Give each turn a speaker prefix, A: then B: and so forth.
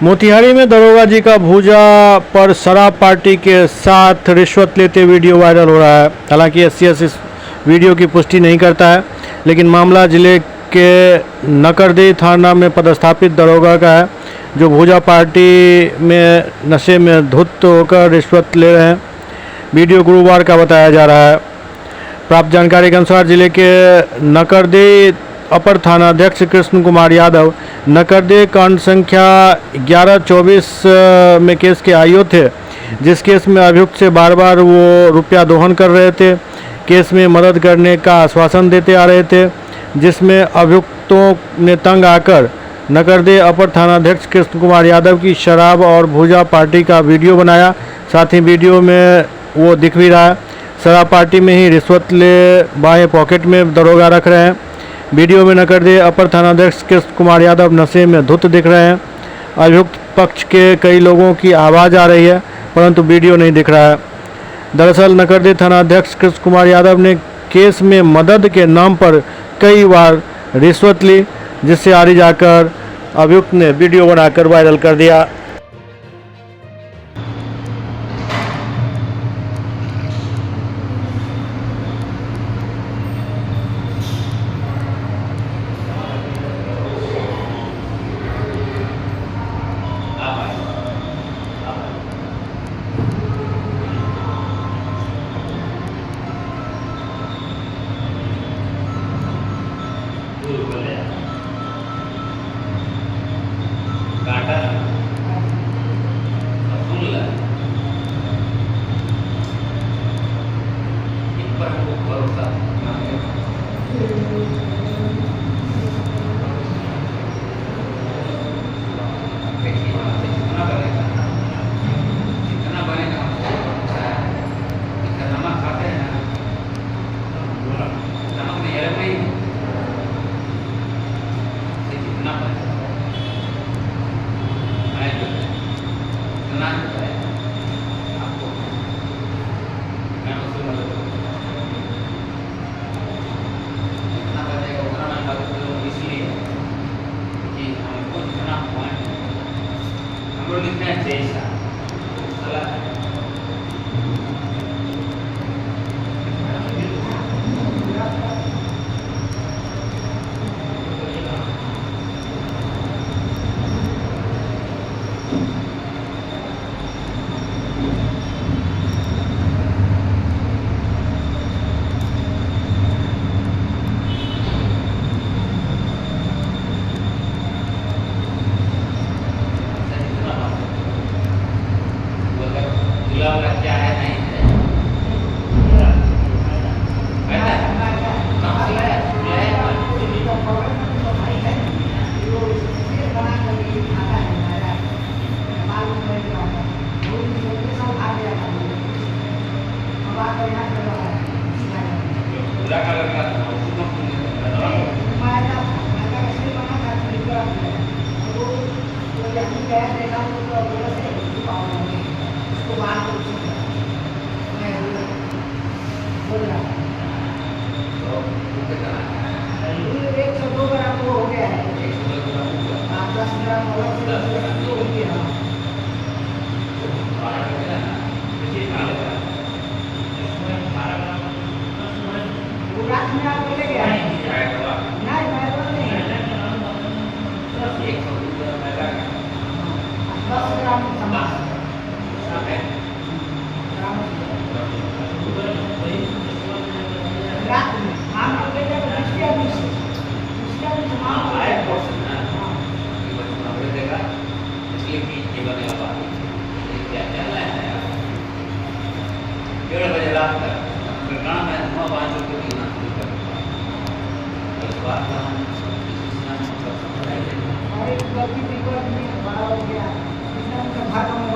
A: मोतिहारी में दरोगा जी का भूजा पर शराब पार्टी के साथ रिश्वत लेते वीडियो वायरल हो रहा है। हालांकि एससीएस इस वीडियो की पुष्टि नहीं करता है, लेकिन मामला जिले के नकरदेही थाना में पदस्थापित दरोगा का है, जो भूजा पार्टी में नशे में धुत होकर रिश्वत ले रहे हैं। वीडियो गुरुवार का बताया जा रहा है। प्राप्त जानकारी के अनुसार जिले के नकरदेही अपर थानाध्यक्ष कृष्ण कुमार यादव नकरदेही कांड संख्या 1124 में केस के आईओ थे, जिस केस में अभियुक्त से बार बार वो रुपया दोहन कर रहे थे। केस में मदद करने का आश्वासन देते आ रहे थे, जिसमें अभियुक्तों ने तंग आकर नकरदेही अपर थानाध्यक्ष कृष्ण कुमार यादव की शराब और भूजा पार्टी का वीडियो बनाया। साथ ही वीडियो में वो दिख भी रहा है। शराब पार्टी में ही रिश्वत ले बाएं पॉकेट में दरोगा रख रहे हैं। वीडियो में नकरदेही अपर थानाध्यक्ष कृष्ण कुमार यादव नशे में धुत दिख रहे हैं। अभियुक्त पक्ष के कई लोगों की आवाज़ आ रही है, परंतु वीडियो नहीं दिख रहा है। दरअसल नकरदेही थानाध्यक्ष कृष्ण कुमार यादव ने केस में मदद के नाम पर कई बार रिश्वत ली, जिससे आरी जाकर अभियुक्त ने वीडियो बनाकर वायरल कर दिया।
B: और एक गलती भी बड़ा हो गया, इसने भागों में